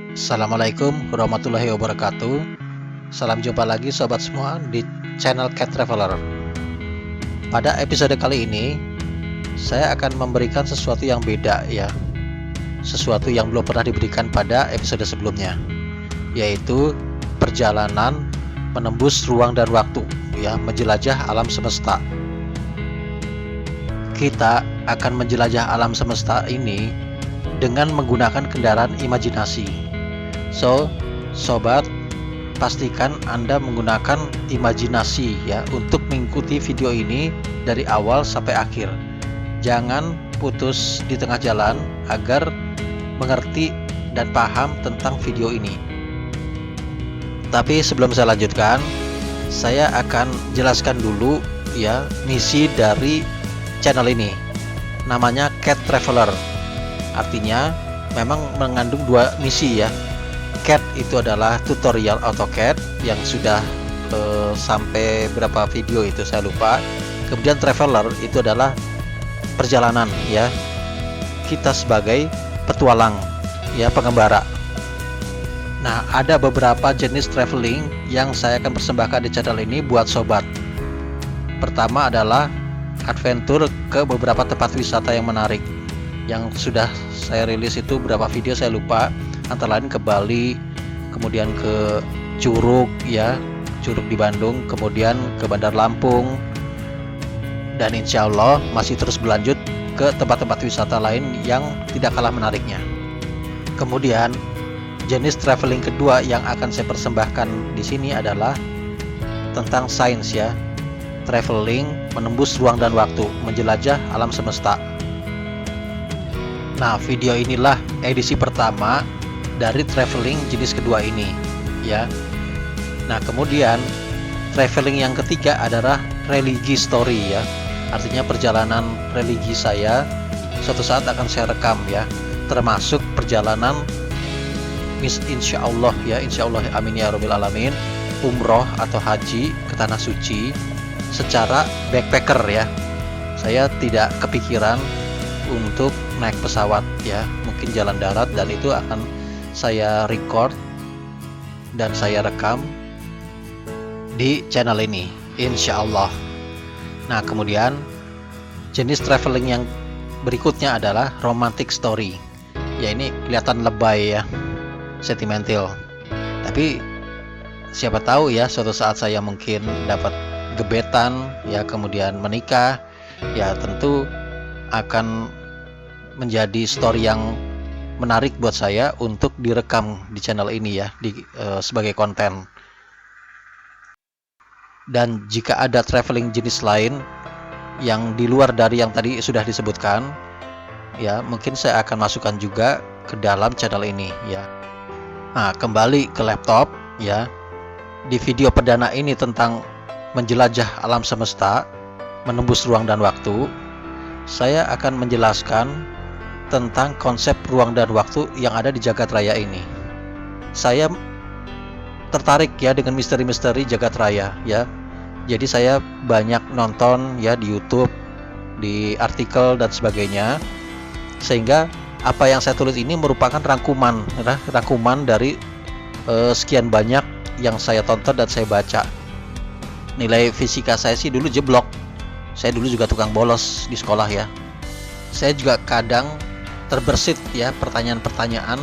Assalamualaikum warahmatullahi wabarakatuh. Salam jumpa lagi sobat semua di channel Cat Traveler. Pada episode kali ini saya akan memberikan sesuatu yang beda ya. Sesuatu yang belum pernah diberikan pada episode sebelumnya, yaitu perjalanan menembus ruang dan waktu ya, menjelajah alam semesta. Kita akan menjelajah alam semesta ini dengan menggunakan kendaraan imajinasi. So, sobat, pastikan Anda menggunakan imajinasi ya untuk mengikuti video ini dari awal sampai akhir. Jangan putus di tengah jalan agar mengerti dan paham tentang video ini. Tapi sebelum saya lanjutkan, saya akan jelaskan dulu ya misi dari channel ini. Namanya Cat Traveler. Artinya memang mengandung dua misi ya. Cat itu adalah tutorial AutoCAD yang sudah sampai berapa video itu saya lupa. Kemudian Traveler itu adalah perjalanan ya. Kita sebagai petualang ya, pengembara. Nah, ada beberapa jenis traveling yang saya akan persembahkan di channel ini buat sobat. Pertama adalah adventure ke beberapa tempat wisata yang menarik. Yang sudah saya rilis itu berapa video saya lupa, antara lain ke Bali, kemudian ke Curug ya, Curug di Bandung, kemudian ke Bandar Lampung, dan insya Allah masih terus berlanjut ke tempat-tempat wisata lain yang tidak kalah menariknya. Kemudian jenis traveling kedua yang akan saya persembahkan di sini adalah tentang sains ya, traveling menembus ruang dan waktu, menjelajah alam semesta. Nah, video inilah edisi pertama dari traveling jenis kedua ini ya. Nah, kemudian traveling yang ketiga adalah religi story ya. Artinya perjalanan religi saya suatu saat akan saya rekam ya, termasuk perjalanan insya Allah ya, insya Allah amin ya robbal alamin, umroh atau haji ke tanah suci secara backpacker ya. Saya tidak kepikiran untuk naik pesawat ya, mungkin jalan darat, dan itu akan saya record dan saya rekam di channel ini insya Allah. Nah, kemudian jenis traveling yang berikutnya adalah romantic story ya. Ini kelihatan lebay ya, sentimental, tapi siapa tahu ya suatu saat saya mungkin dapat gebetan ya, kemudian menikah ya, tentu akan menjadi story yang menarik buat saya untuk direkam di channel ini ya, sebagai konten. Dan jika ada traveling jenis lain yang di luar dari yang tadi sudah disebutkan ya, mungkin saya akan masukkan juga ke dalam channel ini ya. Nah, kembali ke laptop ya. Di video perdana ini tentang menjelajah alam semesta, menembus ruang dan waktu, saya akan menjelaskan tentang konsep ruang dan waktu yang ada di jagat raya ini. Saya tertarik ya dengan misteri-misteri jagat raya ya. Jadi saya banyak nonton ya di YouTube, di artikel dan sebagainya, sehingga apa yang saya tulis ini merupakan rangkuman dari sekian banyak yang saya tonton dan saya baca. Nilai fisika saya sih dulu jeblok. Saya dulu juga tukang bolos di sekolah ya. Saya juga kadang terbersit ya pertanyaan-pertanyaan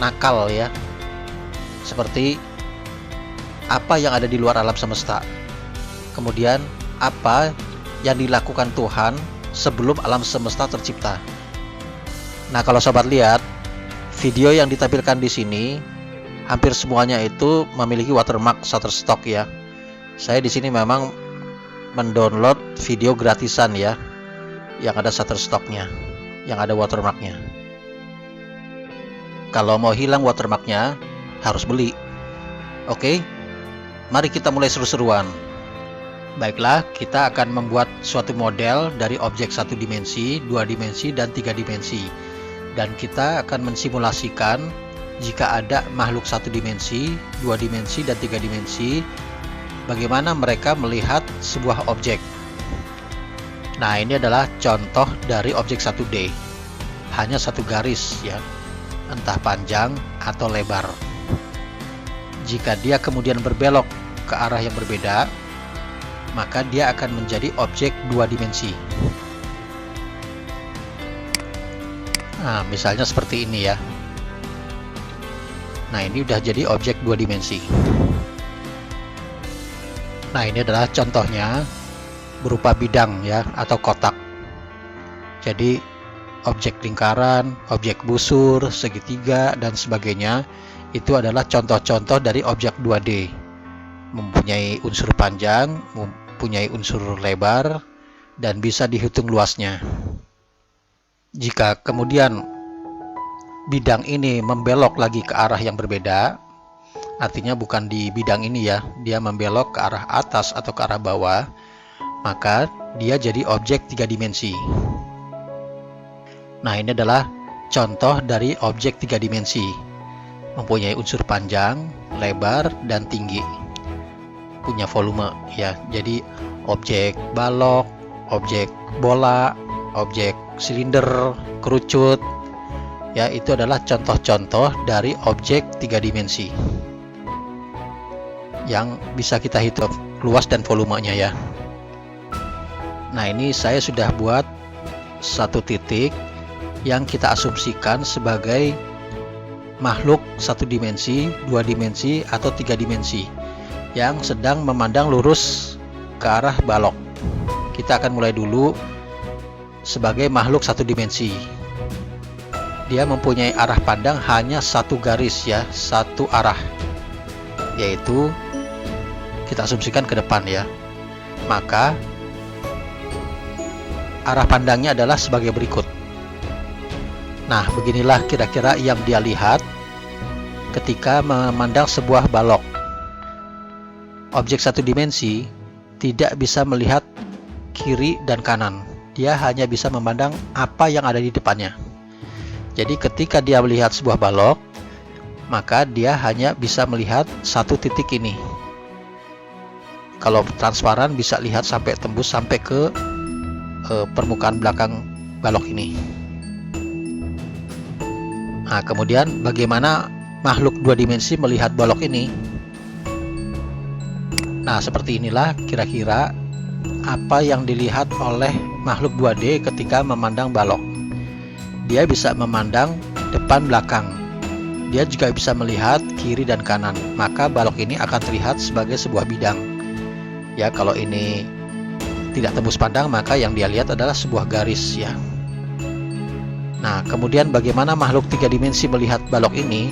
nakal ya, seperti apa yang ada di luar alam semesta, kemudian apa yang dilakukan Tuhan sebelum alam semesta tercipta. Nah, kalau sobat lihat video yang ditampilkan di sini, hampir semuanya itu memiliki watermark Shutterstock ya. Saya di sini memang mendownload video gratisan ya, yang ada Shutterstocknya, yang ada watermarknya. Kalau mau hilang watermarknya harus beli. Oke, mari kita mulai seru-seruan. Baiklah, kita akan membuat suatu model dari objek 1 dimensi, 2 dimensi, dan 3 dimensi. Dan kita akan mensimulasikan jika ada makhluk 1 dimensi, 2 dimensi, dan 3 dimensi, bagaimana mereka melihat sebuah objek. Nah, ini adalah contoh dari objek 1D. Hanya satu garis ya. entah panjang atau lebar. Jika dia kemudian berbelok ke arah yang berbeda, maka dia akan menjadi objek dua dimensi. Nah, misalnya seperti ini ya. Nah, ini udah jadi objek dua dimensi. Nah, ini adalah contohnya berupa bidang ya, atau kotak. Jadi objek lingkaran, objek busur, segitiga, dan sebagainya itu adalah contoh-contoh dari objek 2D. Mempunyai unsur panjang, mempunyai unsur lebar, dan bisa dihitung luasnya. Jika kemudian bidang ini membelok lagi ke arah yang berbeda, artinya bukan di bidang ini ya, dia membelok ke arah atas atau ke arah bawah, maka dia jadi objek 3 dimensi. Nah, ini adalah contoh dari objek 3 dimensi. Mempunyai unsur panjang, lebar, dan tinggi. Punya volume ya. Jadi objek balok, objek bola, objek silinder, kerucut ya, itu adalah contoh-contoh dari objek 3 dimensi yang bisa kita hitung luas dan volumenya ya. Nah, ini saya sudah buat satu titik yang kita asumsikan sebagai makhluk 1 dimensi, 2 dimensi, atau 3 dimensi yang sedang memandang lurus ke arah balok. Kita akan mulai dulu sebagai makhluk 1 dimensi. Dia mempunyai arah pandang hanya 1 garis ya, 1 arah, yaitu kita asumsikan ke depan ya. Maka arah pandangnya adalah sebagai berikut. Nah, beginilah kira-kira yang dia lihat ketika memandang sebuah balok. Objek 1 dimensi tidak bisa melihat kiri dan kanan. Dia hanya bisa memandang apa yang ada di depannya. Jadi ketika dia melihat sebuah balok, maka dia hanya bisa melihat 1 titik ini. Kalau transparan bisa lihat sampai tembus sampai ke permukaan belakang balok ini. Nah, kemudian bagaimana makhluk 2 dimensi melihat balok ini? Nah, seperti inilah kira-kira apa yang dilihat oleh makhluk 2D ketika memandang balok. Dia bisa memandang depan belakang. Dia juga bisa melihat kiri dan kanan. Maka balok ini akan terlihat sebagai sebuah bidang. Ya, kalau ini tidak tembus pandang, maka yang dia lihat adalah sebuah garis ya. Nah, kemudian bagaimana makhluk 3 dimensi melihat balok ini?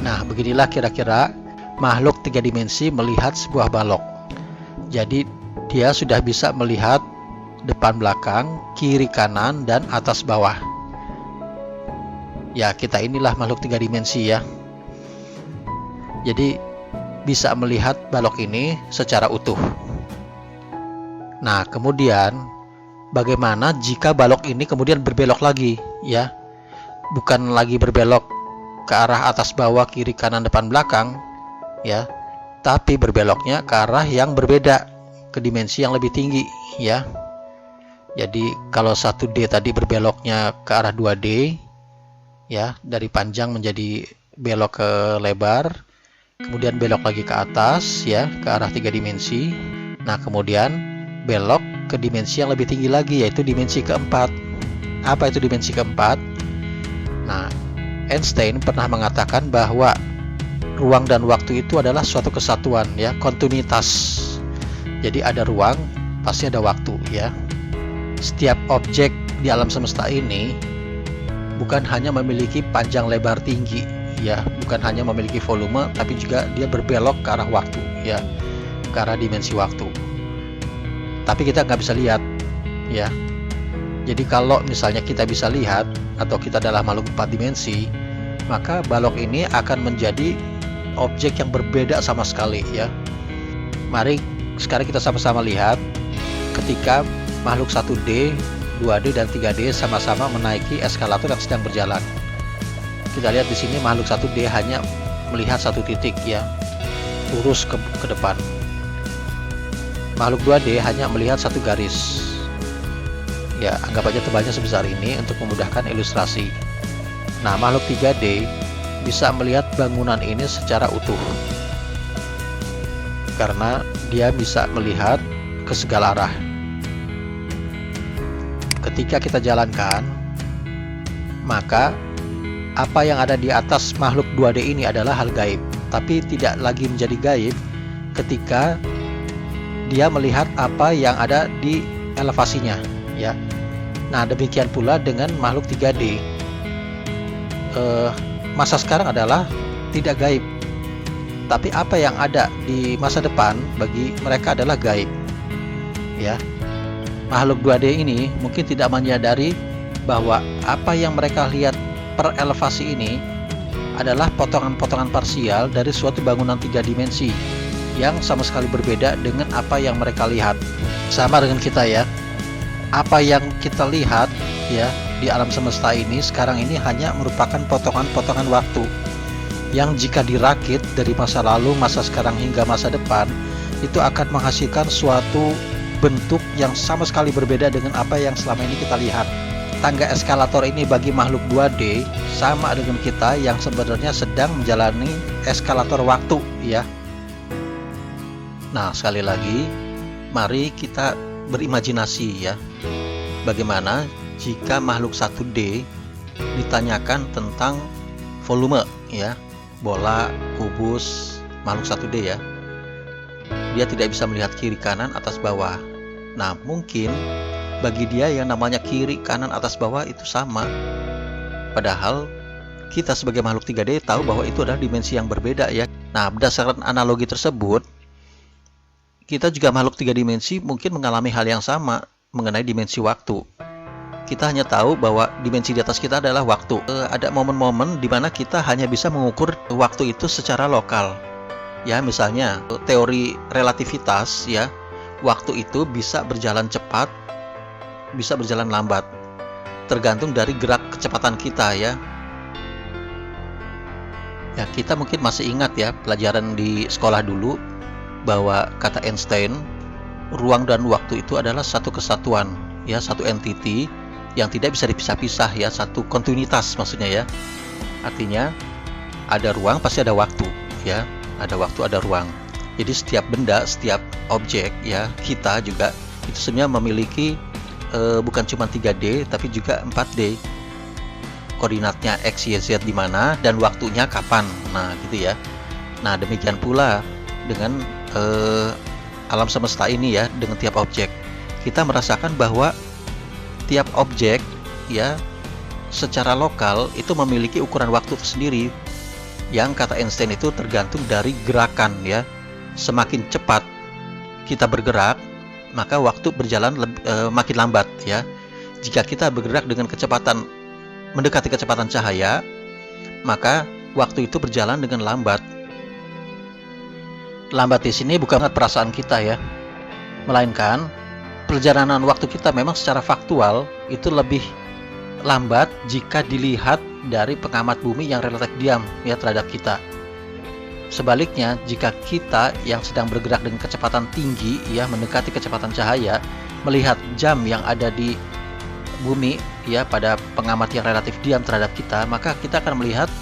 Nah, beginilah kira-kira makhluk 3 dimensi melihat sebuah balok. Jadi dia sudah bisa melihat depan belakang, kiri kanan, dan atas bawah. Ya, kita inilah makhluk 3 dimensi ya. Jadi bisa melihat balok ini secara utuh. Nah, kemudian bagaimana jika balok ini kemudian berbelok lagi ya? Bukan lagi berbelok ke arah atas bawah, kiri kanan, depan belakang ya, tapi berbeloknya ke arah yang berbeda, ke dimensi yang lebih tinggi ya. Jadi kalau 1D tadi berbeloknya ke arah 2D ya, dari panjang menjadi belok ke lebar, kemudian belok lagi ke atas ya, ke arah 3 dimensi. Nah, kemudian belok ke dimensi yang lebih tinggi lagi, yaitu dimensi keempat. Apa itu dimensi keempat? Nah, Einstein pernah mengatakan bahwa ruang dan waktu itu adalah suatu kesatuan ya, kontinuitas. Jadi ada ruang, pasti ada waktu ya. Setiap objek di alam semesta ini bukan hanya memiliki panjang lebar tinggi ya, bukan hanya memiliki volume, tapi juga dia berbelok ke arah waktu ya, ke arah dimensi waktu. Tapi kita nggak bisa lihat ya. Jadi kalau misalnya kita bisa lihat atau kita adalah makhluk 4 dimensi, maka balok ini akan menjadi objek yang berbeda sama sekali ya. Mari sekarang kita sama-sama lihat ketika makhluk 1D, 2D, dan 3D sama-sama menaiki eskalator yang sedang berjalan. Kita lihat di sini makhluk 1D hanya melihat 1 titik ya, lurus ke depan. Makhluk 2D hanya melihat 1 garis Ya, anggap aja tebalnya sebesar ini untuk memudahkan ilustrasi. Nah, makhluk 3D bisa melihat bangunan ini secara utuh karena dia bisa melihat ke segala arah. Ketika kita jalankan, maka apa yang ada di atas makhluk 2D ini adalah hal gaib, tapi tidak lagi menjadi gaib ketika dia melihat apa yang ada di elevasinya, ya. Nah, demikian pula dengan makhluk 3D. Masa sekarang adalah tidak gaib, tapi apa yang ada di masa depan bagi mereka adalah gaib, ya. Makhluk 2D ini mungkin tidak menyadari bahwa apa yang mereka lihat per elevasi ini adalah potongan-potongan parsial dari suatu bangunan 3 dimensi yang sama sekali berbeda dengan apa yang mereka lihat. Sama dengan kita, ya. Apa yang kita lihat, ya, di alam semesta ini sekarang ini hanya merupakan potongan-potongan waktu yang jika dirakit dari masa lalu, masa sekarang hingga masa depan, itu akan menghasilkan suatu bentuk yang sama sekali berbeda dengan apa yang selama ini kita lihat. Tangga eskalator ini bagi makhluk 2D sama dengan kita yang sebenarnya sedang menjalani eskalator waktu, ya. Nah, sekali lagi, mari kita berimajinasi, ya. Bagaimana jika makhluk 1D ditanyakan tentang volume, ya, bola, kubus, makhluk 1D, ya. Dia tidak bisa melihat kiri, kanan, atas, bawah. Nah, mungkin bagi dia yang namanya kiri, kanan, atas, bawah itu sama. Padahal kita sebagai makhluk 3D tahu bahwa itu adalah dimensi yang berbeda, ya. Nah, berdasarkan analogi tersebut, kita juga makhluk 3 dimensi mungkin mengalami hal yang sama mengenai dimensi waktu. Kita hanya tahu bahwa dimensi di atas kita adalah waktu. Ada momen-momen di mana kita hanya bisa mengukur waktu itu secara lokal. Ya, misalnya teori relativitas, ya. Waktu itu bisa berjalan cepat, bisa berjalan lambat, tergantung dari gerak kecepatan kita, ya. Ya, kita mungkin masih ingat, ya, pelajaran di sekolah dulu bahwa kata Einstein, ruang dan waktu itu adalah satu kesatuan, ya, satu entity yang tidak bisa dipisah-pisah, ya, satu kontinuitas maksudnya, ya. Artinya ada ruang pasti ada waktu, ya, ada waktu ada ruang. Jadi setiap benda, setiap objek, ya, kita juga itu sebenarnya memiliki bukan cuma 3D tapi juga 4D. Koordinatnya X, Y, Z di mana dan waktunya kapan. Nah, gitu, ya. Nah, demikian pula dengan alam semesta ini, ya, dengan tiap objek. Kita merasakan bahwa tiap objek, ya, secara lokal itu memiliki ukuran waktu tersendiri yang kata Einstein itu tergantung dari gerakan, ya. Semakin cepat kita bergerak, maka waktu berjalan makin lambat, ya. Jika kita bergerak dengan kecepatan mendekati kecepatan cahaya, maka waktu itu berjalan dengan lambat. Lambat di sini bukan perasaan kita, ya, melainkan perjalanan waktu kita memang secara faktual itu lebih lambat jika dilihat dari pengamat bumi yang relatif diam, ya, terhadap kita. Sebaliknya, jika kita yang sedang bergerak dengan kecepatan tinggi, ya, mendekati kecepatan cahaya, melihat jam yang ada di bumi, ya, pada pengamat yang relatif diam terhadap kita, maka kita akan melihat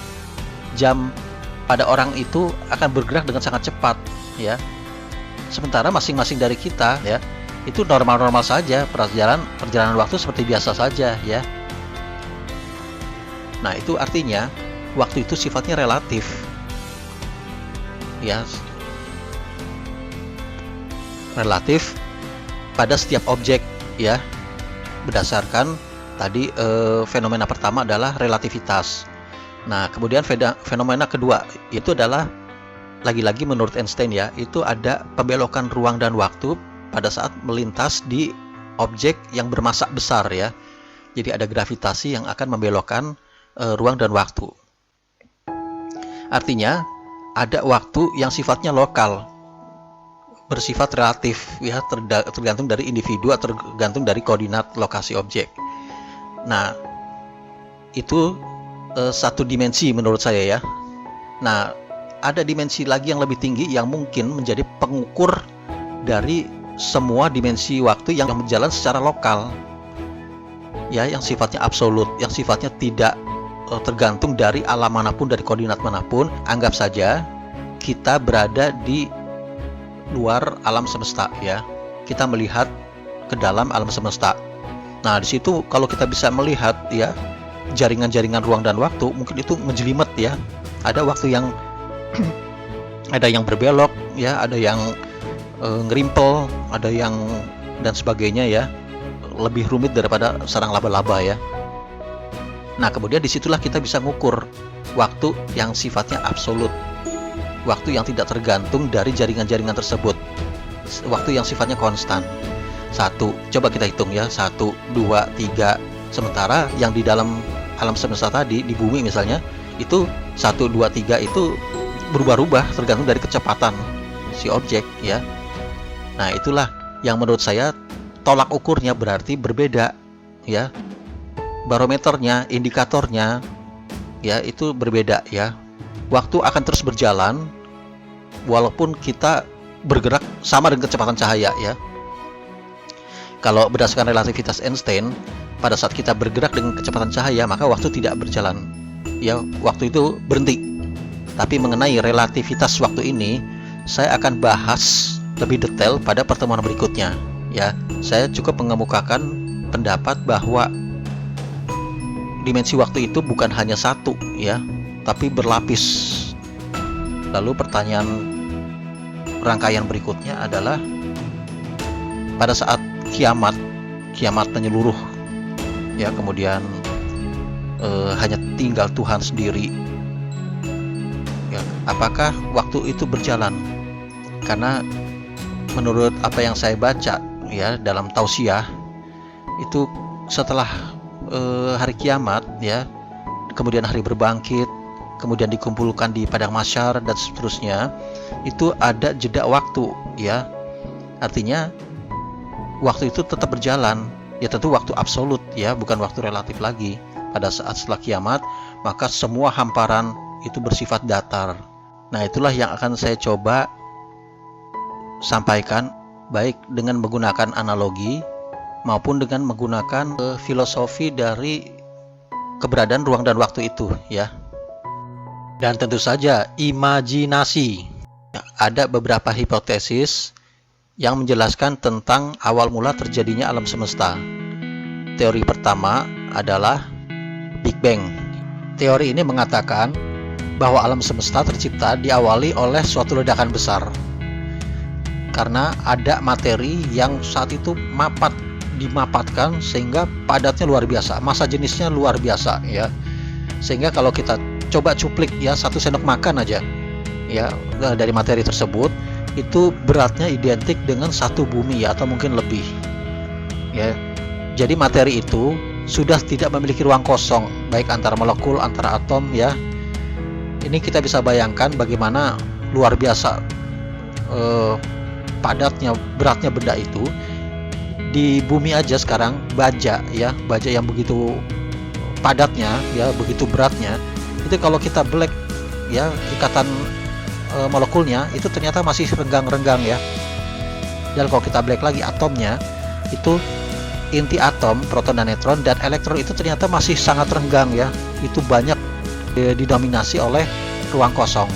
jam pada orang itu akan bergerak dengan sangat cepat, ya. Sementara masing-masing dari kita, ya, itu normal-normal saja, perjalanan waktu seperti biasa saja, ya. Nah, itu artinya waktu itu sifatnya relatif, ya, relatif pada setiap objek, ya, berdasarkan tadi fenomena pertama adalah relativitas. Nah, kemudian fenomena kedua itu adalah lagi-lagi menurut Einstein, ya, itu ada pembelokan ruang dan waktu pada saat melintas di objek yang bermassa besar, ya. Jadi ada gravitasi yang akan membelokkan ruang dan waktu. Artinya ada waktu yang sifatnya lokal, bersifat relatif, ya, tergantung dari individu atau tergantung dari koordinat lokasi objek. Nah, itu satu dimensi menurut saya, ya. Nah, ada dimensi lagi yang lebih tinggi yang mungkin menjadi pengukur dari semua dimensi waktu yang berjalan secara lokal. ya, yang sifatnya absolut, yang sifatnya tidak tergantung dari alam manapun, dari koordinat manapun. Anggap saja kita berada di luar alam semesta ya. Kita melihat ke dalam alam semesta. Nah, di situ kalau kita bisa melihat ya jaringan-jaringan ruang dan waktu, mungkin itu ngejelimet ya. Ada waktu yang ada yang berbelok ya, ada yang ngerimpel, ada yang dan sebagainya ya. Lebih rumit daripada sarang laba-laba ya. Nah, kemudian disitulah kita bisa ngukur waktu yang sifatnya absolut, waktu yang tidak tergantung dari jaringan-jaringan tersebut, waktu yang sifatnya konstan. Coba kita hitung ya, 1, 2, 3. Sementara yang di dalam alam semesta tadi, di bumi misalnya, itu 1, 2, 3 itu berubah-ubah tergantung dari kecepatan si objek ya. Nah, itulah yang menurut saya tolak ukurnya berarti berbeda ya. Barometernya, indikatornya ya, itu berbeda ya. Waktu akan terus berjalan walaupun kita bergerak sama dengan kecepatan cahaya ya. Kalau berdasarkan relativitas Einstein, pada saat kita bergerak dengan kecepatan cahaya, maka waktu tidak berjalan ya, waktu itu berhenti. Tapi mengenai relativitas waktu ini, saya akan bahas lebih detail pada pertemuan berikutnya ya. Saya cukup mengemukakan pendapat bahwa dimensi waktu itu bukan hanya satu ya, tapi berlapis. Lalu pertanyaan rangkaian berikutnya adalah, pada saat kiamat menyeluruh ya, kemudian hanya tinggal Tuhan sendiri ya, apakah waktu itu berjalan? Karena menurut apa yang saya baca ya dalam tausiah itu, setelah hari kiamat ya, kemudian hari berbangkit, kemudian dikumpulkan di padang mahsyar dan seterusnya, itu ada jeda waktu ya. Artinya waktu itu tetap berjalan ya, tentu waktu absolut ya, bukan waktu relatif lagi. Pada saat setelah kiamat, maka semua hamparan itu bersifat datar. Nah, itulah yang akan saya coba sampaikan, baik dengan menggunakan analogi maupun dengan menggunakan filosofi dari keberadaan ruang dan waktu itu ya. Dan tentu saja imajinasi. Ada beberapa hipotesis yang menjelaskan tentang awal mula terjadinya alam semesta. Teori pertama adalah Big Bang. Teori ini mengatakan bahwa alam semesta tercipta diawali oleh suatu ledakan besar, karena ada materi yang saat itu dimapatkan sehingga padatnya luar biasa, massa jenisnya luar biasa ya. Sehingga kalau kita coba cuplik ya, 1 sendok makan aja ya dari materi tersebut, itu beratnya identik dengan 1 bumi ya, atau mungkin lebih ya. Jadi materi itu sudah tidak memiliki ruang kosong, baik antara molekul, antara atom ya. Ini kita bisa bayangkan bagaimana luar biasa padatnya, beratnya benda itu. Di bumi aja sekarang baja ya, baja yang begitu padatnya ya, begitu beratnya, itu kalau kita black ya, ikatan molekulnya itu ternyata masih renggang-renggang ya. Dan kalau kita black lagi atomnya, itu inti atom, proton dan neutron dan elektron itu ternyata masih sangat renggang ya. Itu banyak didominasi oleh ruang kosong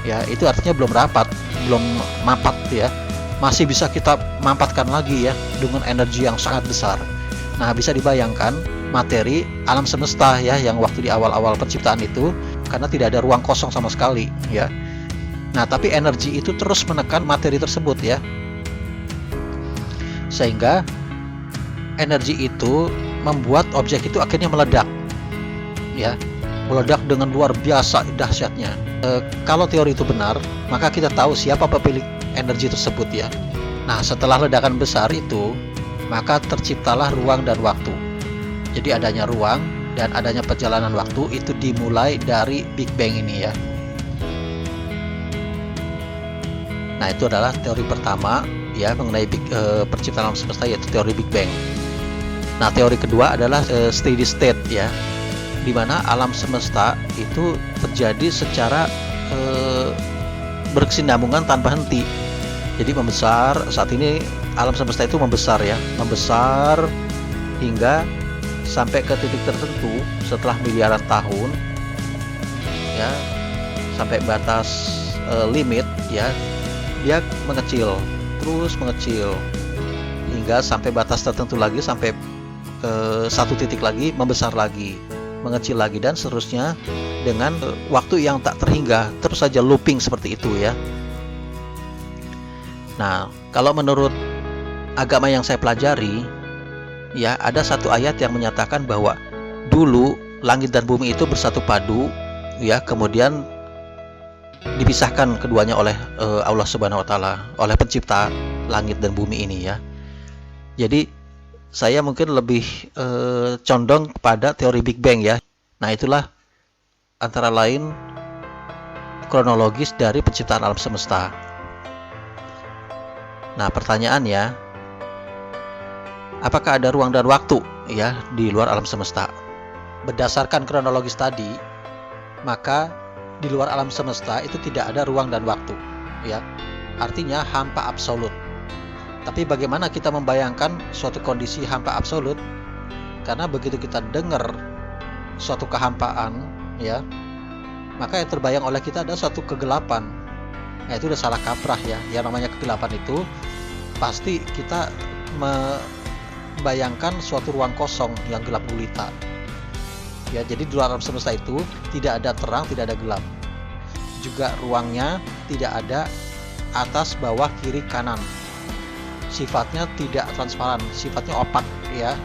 ya. Itu artinya belum rapat, belum mapat ya, masih bisa kita mampatkan lagi ya dengan energi yang sangat besar. Nah, bisa dibayangkan materi alam semesta ya, yang waktu di awal-awal penciptaan itu, karena tidak ada ruang kosong sama sekali ya. Nah, tapi energi itu terus menekan materi tersebut ya, sehingga energi itu membuat objek itu akhirnya meledak ya, meledak dengan luar biasa dahsyatnya. Kalau teori itu benar, maka kita tahu siapa pemilik energi tersebut ya. Nah, setelah ledakan besar itu, maka terciptalah ruang dan waktu. Jadi adanya ruang dan adanya perjalanan waktu itu dimulai dari Big Bang ini ya. Nah, itu adalah teori pertama ya mengenai perciptaan alam semesta, yaitu teori Big Bang. Nah, teori kedua adalah steady state ya, di mana alam semesta itu terjadi secara berkesinambungan tanpa henti. Jadi membesar, saat ini alam semesta itu membesar ya, membesar hingga sampai ke titik tertentu setelah miliaran tahun, ya, sampai batas limit, ya, dia mengecil, terus mengecil hingga sampai batas tertentu lagi, sampai satu titik lagi membesar lagi, mengecil lagi, dan seterusnya dengan waktu yang tak terhingga, terus saja looping seperti itu, ya. Nah, kalau menurut agama yang saya pelajari, ya, ada satu ayat yang menyatakan bahwa dulu langit dan bumi itu bersatu padu, ya, kemudian dipisahkan keduanya oleh Allah Subhanahu wa taala, oleh pencipta langit dan bumi ini, ya. Jadi saya mungkin lebih condong kepada teori Big Bang, ya. Nah, itulah antara lain kronologis dari penciptaan alam semesta. Nah, pertanyaannya, apakah ada ruang dan waktu, ya, di luar alam semesta? Berdasarkan kronologis tadi, maka di luar alam semesta itu tidak ada ruang dan waktu, ya. Artinya hampa absolut. Tapi bagaimana kita membayangkan suatu kondisi hampa absolut? Karena begitu kita dengar suatu kehampaan, ya, maka yang terbayang oleh kita ada suatu kegelapan. Nah, itu udah salah kaprah, ya. Yang namanya kegelapan itu pasti kita membayangkan suatu ruang kosong yang gelap gulita, ya. Jadi di luar alam semesta itu tidak ada terang, tidak ada gelap. Juga ruangnya tidak ada atas, bawah, kiri, kanan. Sifatnya tidak transparan, sifatnya opak, ya.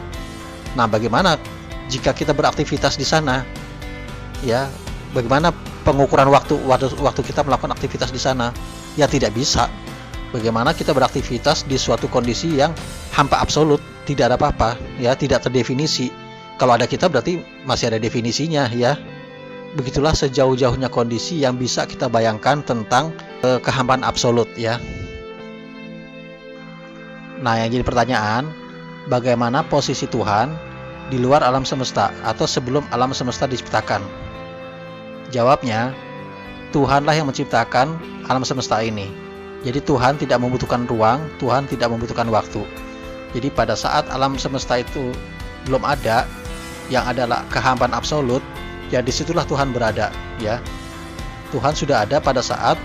Nah, bagaimana jika kita beraktivitas di sana, ya? Bagaimana pengukuran waktu kita melakukan aktivitas di sana? Ya, tidak bisa. Bagaimana kita beraktivitas di suatu kondisi yang hampa absolut, tidak ada apa-apa, ya, tidak terdefinisi. Kalau ada kita berarti masih ada definisinya, ya. Begitulah sejauh-jauhnya kondisi yang bisa kita bayangkan tentang kehampaan absolut, ya. Nah, yang jadi pertanyaan, bagaimana posisi Tuhan di luar alam semesta atau sebelum alam semesta diciptakan? Jawabnya, Tuhanlah yang menciptakan alam semesta ini. Jadi Tuhan tidak membutuhkan ruang, Tuhan tidak membutuhkan waktu. Jadi pada saat alam semesta itu belum ada, yang adalah kehampaan absolut, ya disitulah Tuhan berada, ya. Tuhan sudah ada pada saat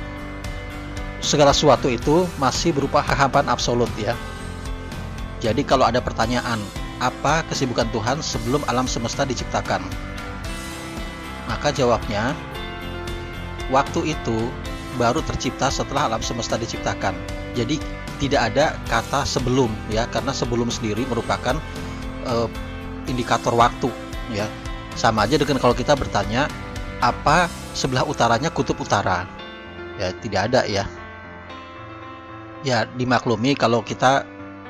segala sesuatu itu masih berupa kehampaan absolut, ya. Jadi kalau ada pertanyaan, apa kesibukan Tuhan sebelum alam semesta diciptakan? Maka jawabnya, waktu itu baru tercipta setelah alam semesta diciptakan. Jadi tidak ada kata sebelum, ya, karena sebelum sendiri merupakan indikator waktu, ya. Sama aja dengan kalau kita bertanya, apa sebelah utaranya kutub utara? Ya, tidak ada, ya. Ya, dimaklumi kalau kita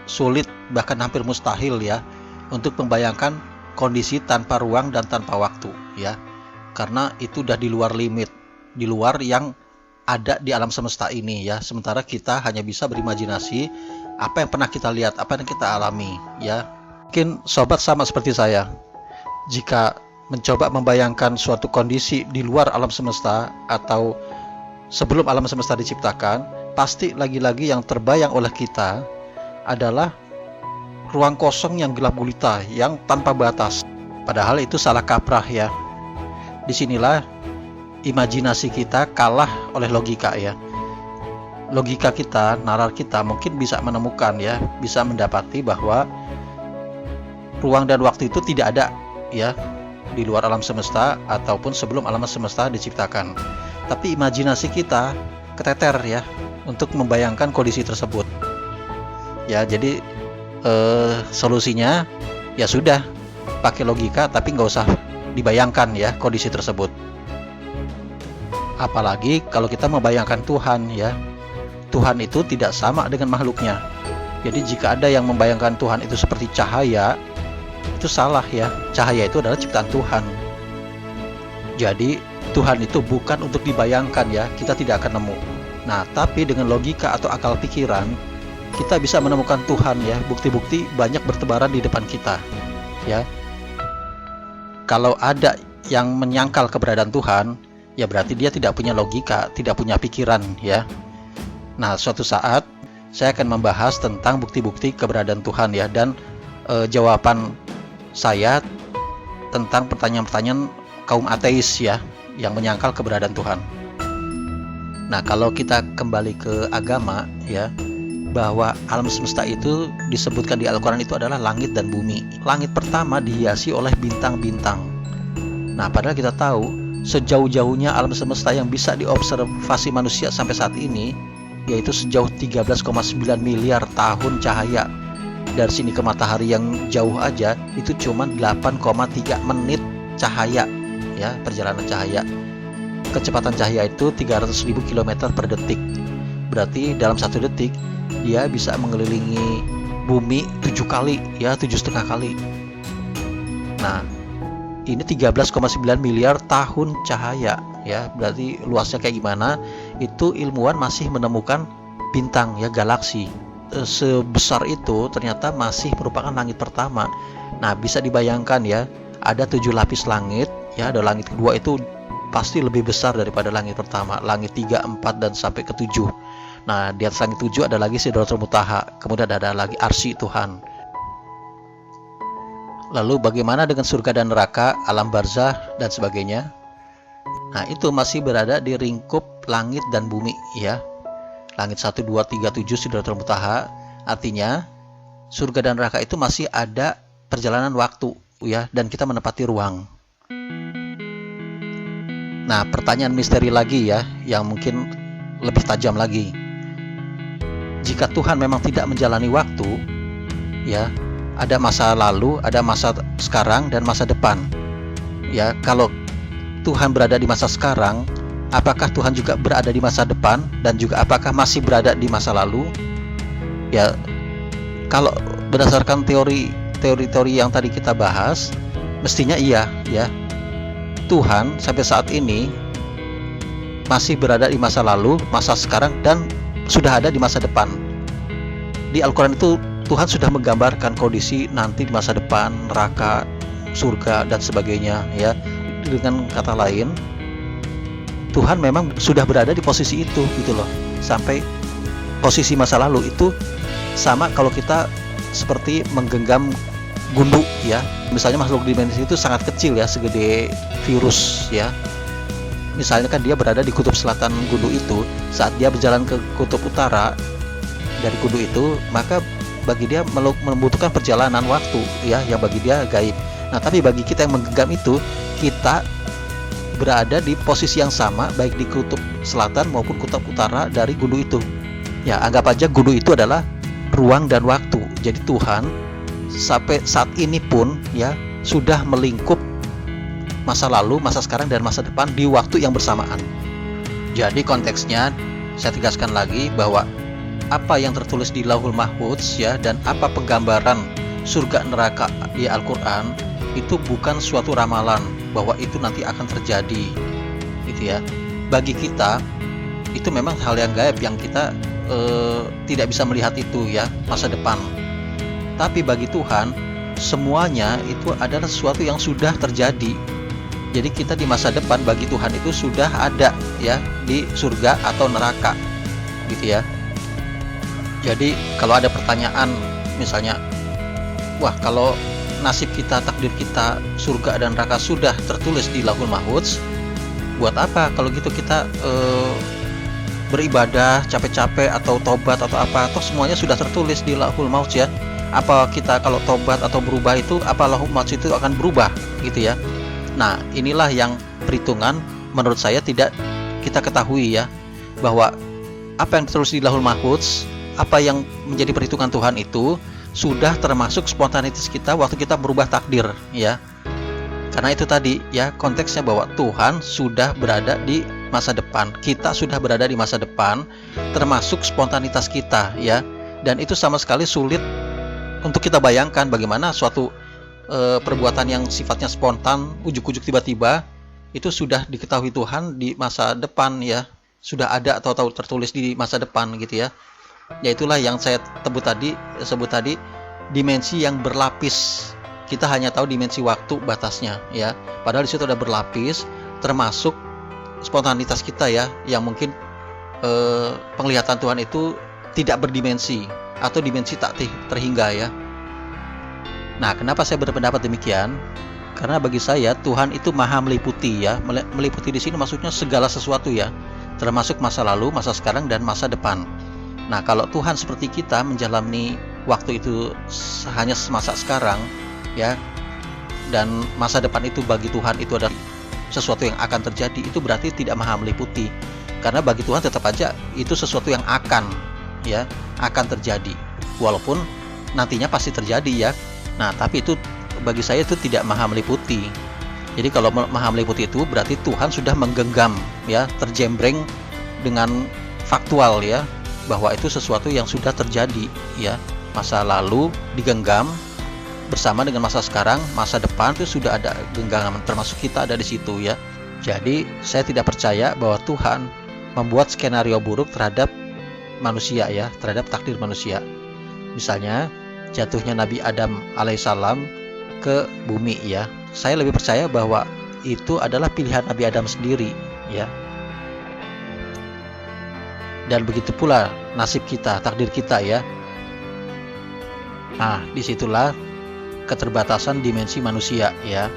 sulit, bahkan hampir mustahil, ya, untuk membayangkan kondisi tanpa ruang dan tanpa waktu, ya. Karena itu udah di luar limit, di luar yang ada di alam semesta ini, ya. Sementara kita hanya bisa berimajinasi apa yang pernah kita lihat, apa yang kita alami, ya. Mungkin sobat sama seperti saya. Jika mencoba membayangkan suatu kondisi di luar alam semesta atau sebelum alam semesta diciptakan, pasti lagi-lagi yang terbayang oleh kita adalah ruang kosong yang gelap gulita, yang tanpa batas. Padahal itu salah kaprah, ya. Disinilah imajinasi kita kalah oleh logika, ya. Logika kita, nalar kita mungkin bisa menemukan, ya, bisa mendapati bahwa ruang dan waktu itu tidak ada, ya, di luar alam semesta ataupun sebelum alam semesta diciptakan. Tapi imajinasi kita keteter, ya, untuk membayangkan kondisi tersebut. Ya, jadi solusinya ya sudah pakai logika, tapi nggak usah dibayangkan, ya, kondisi tersebut. Apalagi kalau kita membayangkan Tuhan, ya. Tuhan itu tidak sama dengan makhluknya. Jadi jika ada yang membayangkan Tuhan itu seperti cahaya, itu salah, ya. Cahaya itu adalah ciptaan Tuhan. Jadi Tuhan itu bukan untuk dibayangkan, ya. Kita tidak akan nemu. Nah, tapi dengan logika atau akal pikiran, kita bisa menemukan Tuhan, ya. Bukti-bukti banyak bertebaran di depan kita, ya. Kalau ada yang menyangkal keberadaan Tuhan, ya berarti dia tidak punya logika, tidak punya pikiran, ya. Nah, suatu saat saya akan membahas tentang bukti-bukti keberadaan Tuhan, ya, dan jawaban saya tentang pertanyaan-pertanyaan kaum ateis ya, yang menyangkal keberadaan Tuhan. Nah, kalau kita kembali ke agama ya, bahwa alam semesta itu disebutkan di Al-Quran itu adalah langit dan bumi. Langit pertama dihiasi oleh bintang-bintang. Nah, padahal kita tahu sejauh-jauhnya alam semesta yang bisa diobservasi manusia sampai saat ini, yaitu sejauh 13,9 miliar tahun cahaya. Dari sini ke matahari yang jauh aja itu cuma 8,3 menit cahaya ya, perjalanan cahaya. Kecepatan cahaya itu 300.000 km per detik. Berarti dalam 1 detik dia bisa mengelilingi bumi 7 kali ya, 7,5 kali. Nah, ini 13,9 miliar tahun cahaya ya. Berarti luasnya kayak gimana? Itu ilmuwan masih menemukan bintang ya, galaksi sebesar itu ternyata masih merupakan langit pertama. Nah, bisa dibayangkan ya, ada 7 lapis langit ya. Ada langit kedua itu pasti lebih besar daripada langit pertama, langit 3, 4 dan sampai ke 7. Nah, di atas langit 7 ada lagi Sidratul Muntaha, kemudian ada lagi arsy Tuhan. Lalu bagaimana dengan surga dan neraka, alam barzah dan sebagainya? Nah, itu masih berada di lingkup langit dan bumi ya. Langit 1, 2, 3, 7 Sidratul Muntaha. Artinya surga dan neraka itu masih ada perjalanan waktu ya, dan kita menempati ruang. Nah, pertanyaan misteri lagi ya, yang mungkin lebih tajam lagi. Jika Tuhan memang tidak menjalani waktu, ya, ada masa lalu, ada masa sekarang, dan masa depan. Ya, kalau Tuhan berada di masa sekarang, apakah Tuhan juga berada di masa depan, dan juga apakah masih berada di masa lalu? Ya, kalau berdasarkan teori yang tadi kita bahas, mestinya iya, ya. Tuhan sampai saat ini masih berada di masa lalu, masa sekarang, dan sudah ada di masa depan. Di Al-Quran itu Tuhan sudah menggambarkan kondisi nanti di masa depan, neraka, surga, dan sebagainya ya. Dengan kata lain, Tuhan memang sudah berada di posisi itu gitu loh. Sampai posisi masa lalu itu sama kalau kita seperti menggenggam gundu ya. Misalnya makhluk dimensi itu sangat kecil ya, segede virus ya. Misalnya kan dia berada di kutub selatan gundu itu, saat dia berjalan ke kutub utara dari gundu itu, maka bagi dia membutuhkan perjalanan waktu ya, yang bagi dia gaib. Nah, tapi bagi kita yang menggenggam itu, kita berada di posisi yang sama baik di kutub selatan maupun kutub utara dari gundu itu. Ya, anggap aja gundu itu adalah ruang dan waktu. Jadi Tuhan sampai saat ini pun ya sudah melingkup masa lalu, masa sekarang, dan masa depan di waktu yang bersamaan. Jadi konteksnya saya tegaskan lagi bahwa apa yang tertulis di Lauhul Mahfudz ya, dan apa penggambaran surga neraka di Al-Quran itu bukan suatu ramalan bahwa itu nanti akan terjadi gitu ya. Bagi kita itu memang hal yang gaib, yang kita tidak bisa melihat itu ya, masa depan. Tapi bagi Tuhan semuanya itu adalah sesuatu yang sudah terjadi. Jadi kita di masa depan bagi Tuhan itu sudah ada ya, di surga atau neraka gitu ya. Jadi kalau ada pertanyaan misalnya, wah kalau nasib kita, takdir kita, surga dan neraka sudah tertulis di Lauhul Mahfudz, buat apa kalau gitu kita beribadah capek-capek atau tobat atau apa? Atau semuanya sudah tertulis di Lauhul Mahfudz ya. Apa kita kalau tobat atau berubah itu, apa Lauhul Mahfudz itu akan berubah gitu ya. Nah, inilah yang perhitungan menurut saya tidak kita ketahui ya, bahwa apa yang tertulis di Lauhul Mahfudz, apa yang menjadi perhitungan Tuhan itu sudah termasuk spontanitas kita waktu kita berubah takdir ya. Karena itu tadi ya, konteksnya bahwa Tuhan sudah berada di masa depan, kita sudah berada di masa depan, termasuk spontanitas kita ya. Dan itu sama sekali sulit untuk kita bayangkan bagaimana suatu perbuatan yang sifatnya spontan, ujuk-ujuk tiba-tiba, itu sudah diketahui Tuhan di masa depan ya, sudah ada atau tahu tertulis di masa depan gitu ya. Ya itulah yang saya sebut tadi dimensi yang berlapis. Kita hanya tahu dimensi waktu batasnya ya, padahal di situ ada berlapis, termasuk spontanitas kita ya, yang mungkin penglihatan Tuhan itu tidak berdimensi atau dimensi tak terhingga ya. Nah, kenapa saya berpendapat demikian? Karena bagi saya Tuhan itu maha meliputi ya. Meliputi di sini maksudnya segala sesuatu ya, termasuk masa lalu, masa sekarang, dan masa depan. Nah, kalau Tuhan seperti kita menjalani waktu itu hanya semasa sekarang ya, dan masa depan itu bagi Tuhan itu adalah sesuatu yang akan terjadi, itu berarti tidak maha meliputi. Karena bagi Tuhan tetap aja itu sesuatu yang akan terjadi, walaupun nantinya pasti terjadi ya. Nah, tapi itu bagi saya itu tidak maha meliputi. Jadi kalau maha meliputi itu berarti Tuhan sudah menggenggam ya, terjembreng dengan faktual ya, bahwa itu sesuatu yang sudah terjadi ya. Masa lalu digenggam bersama dengan masa sekarang, masa depan itu sudah ada genggaman, termasuk kita ada di situ ya. Jadi saya tidak percaya bahwa Tuhan membuat skenario buruk terhadap manusia ya, terhadap takdir manusia. Misalnya jatuhnya Nabi Adam alaihissalam ke bumi ya, saya lebih percaya bahwa itu adalah pilihan Nabi Adam sendiri ya. Dan begitu pula nasib kita, takdir kita ya. Nah, disitulah keterbatasan dimensi manusia ya.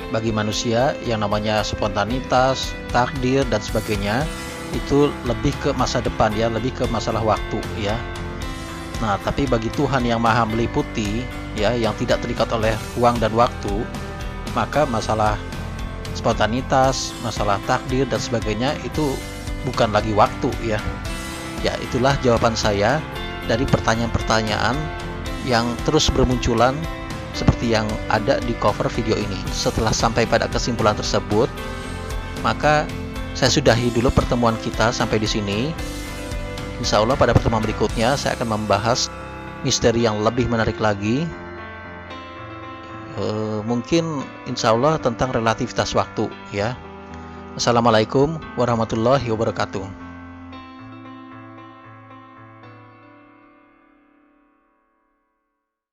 Bagi manusia yang namanya spontanitas, takdir dan sebagainya itu lebih ke masa depan ya, lebih ke masalah waktu ya. Nah, tapi bagi Tuhan yang maha meliputi ya, yang tidak terikat oleh ruang dan waktu, maka masalah spontanitas, masalah takdir dan sebagainya itu bukan lagi waktu ya. Ya, itulah jawaban saya dari pertanyaan-pertanyaan yang terus bermunculan seperti yang ada di cover video ini. Setelah sampai pada kesimpulan tersebut, maka saya sudahi dulu pertemuan kita sampai di sini. Insya Allah pada pertemuan berikutnya saya akan membahas misteri yang lebih menarik lagi. Mungkin insya Allah tentang relativitas waktu ya. Assalamualaikum warahmatullahi wabarakatuh.